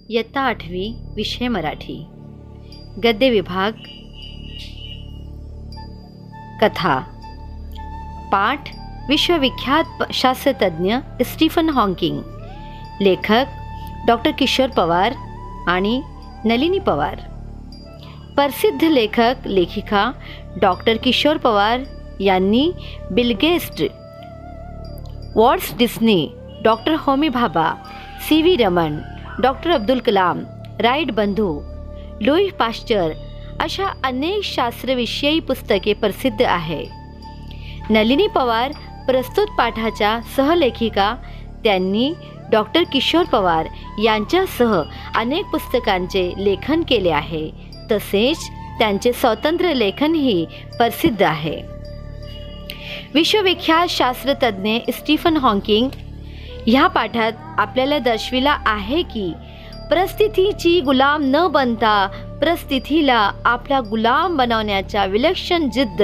इयत्ता 8वी, विषय मराठी. गद्य विभाग. कथा. पाठ विश्वविख्यात शास्त्रज्ञ स्टीफन हॉकिंग. लेखक डॉक्टर किशोर पवार आणि नलिनी पवार. प्रसिद्ध लेखक लेखिका डॉक्टर किशोर पवार यांनी Bill Gates, Walt Disney, doctor Homi Bhabha, C V. Raman, doctor Abdul Kalam, Wright बंधू, लुई पाश्चर अशा अनेक शास्त्रविषयी पुस्तके प्रसिद्ध आहे. नलिनी पवार प्रस्तुत पाठाच्या सहलेखिका. त्यांनी डॉक्टर किशोर पवार यांच्यासह अनेक पुस्तकांचे लेखन केले आहे. तसेच त्यांचे स्वतंत्र लेखनही प्रसिद्ध आहे. विश्वविख्यात शास्त्रज्ञ स्टीफन हॉकिंग ह्या पाठात आपल्याला दर्शविला आहे की परिस्थितीची गुलाम न बनता परिस्थितीला आपला गुलाम बनवण्याचा विलक्षण जिद्द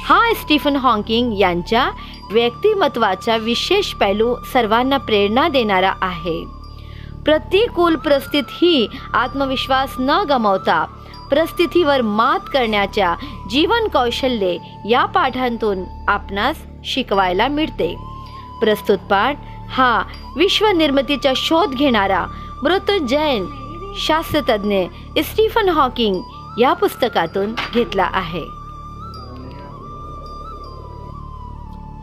हा स्टीफन हॉकिंग यांच्या व्यक्तिमत्वाचा विशेष पैलू सर्वांना प्रेरणा देणारा आहे. प्रतिकूल परिस्थिती आत्मविश्वास न गमावता परिस्थितीवर मात करण्याच्या जीवन कौशल्ये या पाठांतून आपणास शिकवायला मिळते. प्रस्तुत पाठ हा विश्वनिर्मितीचा शोध घेणारा मृत्युंजय शास्त्रज्ञ स्टीफन हॉकिंग या पुस्तकातून घेतला आहे.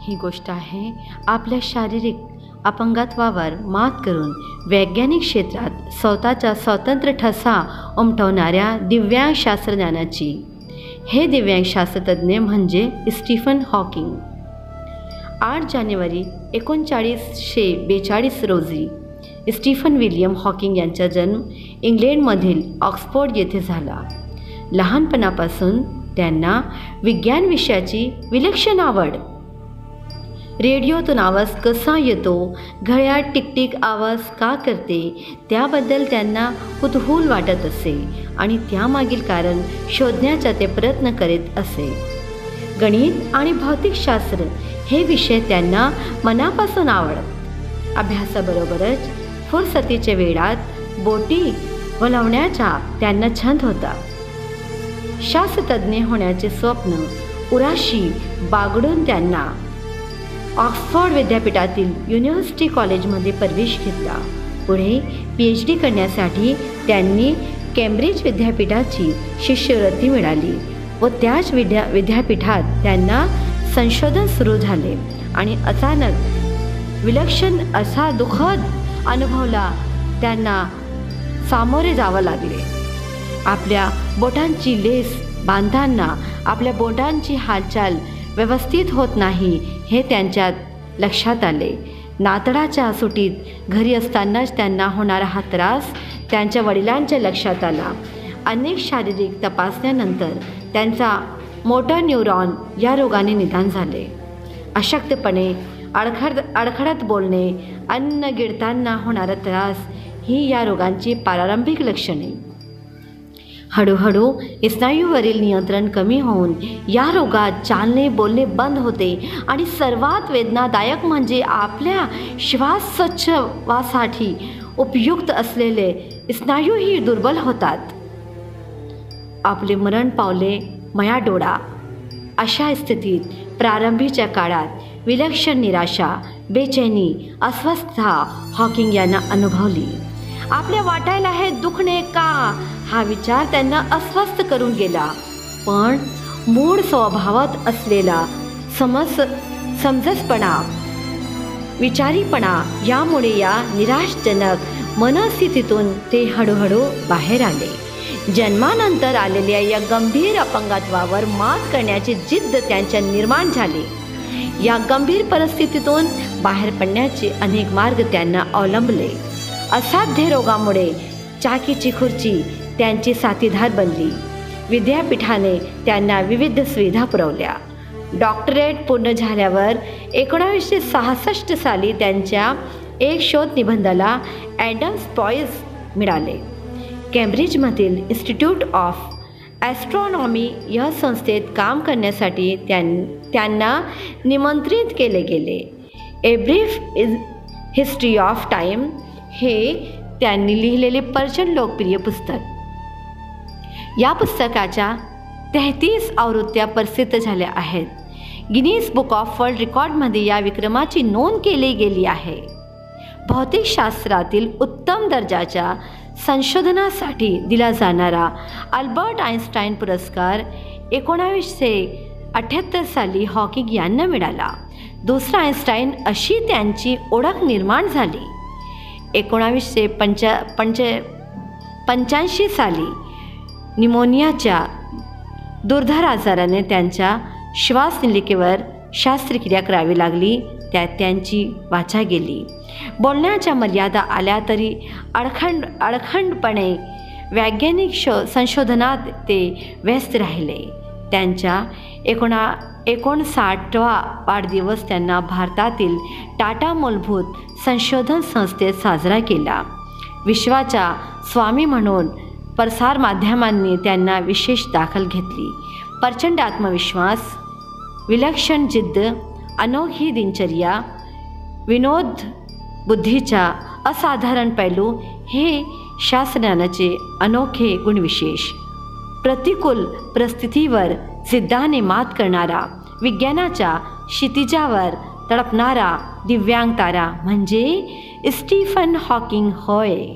ही गोष्ट आहे आपल्या शारीरिक अपंगत्वावर मात करून वैज्ञानिक क्षेत्रात स्वतःचा स्वतंत्र ठसा उमटवणाऱ्या दिव्यांग शास्त्रज्ञानाची. हे दिव्यांग शास्त्रज्ञ म्हणजे स्टीफन हॉकिंग. 8 जानेवारी 1942 रोजी स्टीफन विल्यम हॉकिंग यांचा जन्म इंग्लंडमधील ऑक्सफोर्ड येथे झाला. लहानपणापासून त्यांना विज्ञान विषयाची विलक्षण आवड. रेडिओतून आवाज कसा येतो, घड्याळ टिकटिक आवाज का करते त्याबद्दल त्यांना कुतूहल वाटत असे आणि त्यामागील कारण शोधण्याचा ते प्रयत्न करीत असे. गणित आणि भौतिकशास्त्र हे विषय त्यांना मनापासून आवडत. अभ्यासाबरोबरच फुरसतीच्या वेळात बोटी वळवण्याचा त्यांना छंद होता. शास्त्रज्ञ होण्याचे स्वप्न उराशी बागडून त्यांना ऑक्सफोर्ड विद्यापीठातील युनिव्हर्सिटी कॉलेजमध्ये प्रवेश घेतला. पुढे PhD करण्यासाठी त्यांनी केम्ब्रिज विद्यापीठाची शिष्यवृत्ती मिळाली व त्याच विद्यापीठात त्यांना संशोधन सुरू झाले आणि अचानक विलक्षण असा दुःखद अनुभवला त्यांना सामोरे जावं लागले. आपल्या बोटांची लेस बांधताना आपल्या बोटांची हालचाल व्यवस्थित होत नाही हे त्यांच्यात लक्षात आले. नातडाच्या सुटीत घरी असतानाच त्यांना होणारा हा त्रास त्यांच्या वडिलांच्या लक्षात आला. अनेक शारीरिक तपासण्यानंतर त्यांचा मोटर न्यूरॉन या रोगाने निदान झाले. अशक्तपणे, अडखळत बोलणे, अन्न गिळताना होणारा त्रास ही या रोगांची प्रारंभिक लक्षणे. हळूहळू स्नायूवरील नियंत्रण कमी होऊन या रोगात चालणे बोलणे बंद होते आणि सर्वात वेदनादायक म्हणजे आपल्या श्वासोच्छवासासाठी उपयुक्त असलेले स्नायूही दुर्बल होतात. आपले मरण पावले मया डोळा. अशा स्थितीत प्रारंभीच्या काळात विलक्षण निराशा, बेचैनी, अस्वस्थता हॉकिंग यांना अनुभवली. आपल्या वाटायला हे दुखणे का हा विचार त्यांना अस्वस्थ करून गेला. पण मूळ स्वभावात असलेला समंजसपणा, विचारीपणा यामुळे या निराशजनक मनस्थितीतून ते हळूहळू बाहेर आले. जन्मानंतर आलेल्या या गंभीर अपंगत्वावर मात करण्याची जिद्द त्यांच्या निर्माण झाली. या गंभीर परिस्थितीतून बाहेर पडण्याचे अनेक मार्ग त्यांना अवलंबले. असाध्य रोगामुळे चाकीची खुर्ची त्यांची साथीदार बनली. विद्यापीठाने त्यांना विविध सुविधा पुरवल्या. डॉक्टरेट पूर्ण झाल्यावर 1966 साली त्यांच्या एक शोध निबंधाला ॲडम्स प्राइज मिळाले. केम्ब्रिजमधील इन्स्टिट्यूट ऑफ ॲस्ट्रॉनॉमी या संस्थेत काम करण्यासाठी त्यांना निमंत्रित केले गेले. A brief history of time हे त्यांनी लिहिलेले प्रचंड लोकप्रिय पुस्तक. या पुस्तकाच्या 33 आवृत्त्या प्रसिद्ध झाल्या आहेत. गिनीज बुक ऑफ वर्ल्ड रेकॉर्डमध्ये या विक्रमाची नोंद केली गेली आहे. भौतिकशास्त्रातील उत्तम दर्जाच्या संशोधनासाठी दिला जाणारा अल्बर्ट आइन्स्टाईन पुरस्कार 1978 साली हॉकिंग यांना मिळाला. दुसरा आइन्स्टाईन अशी त्यांची ओळख निर्माण झाली. 1985 साली निमोनियाच्या दुर्धर आजाराने त्यांच्या श्वासनलिकेवर शस्त्रक्रिया करावी लागली. त्यात त्यांची वाचा गेली. बोलण्याच्या मर्यादा आल्या तरी अडखंडपणे वैज्ञानिक संशोधनात ते व्यस्त राहिले. त्यांच्या 59वा वाढदिवस त्यांना भारतातील टाटा मूलभूत संशोधन संस्थेत साजरा केला. विश्वाच्या स्वामी म्हणून प्रसारमाध्यमांनी त्यांना विशेष दखल घेतली. प्रचंड आत्मविश्वास, विलक्षण जिद्द, अनोखी दिनचर्या, विनोद बुद्धीचा असाधारण पैलू हे शास्त्रज्ञानाचे अनोखे गुणविशेष. प्रतिकूल परिस्थितीवर जिद्दीने मात करणारा, विज्ञानाच्या क्षितिजावर तडपणारा दिव्यांग तारा म्हणजे स्टीफन हॉकिंग होय.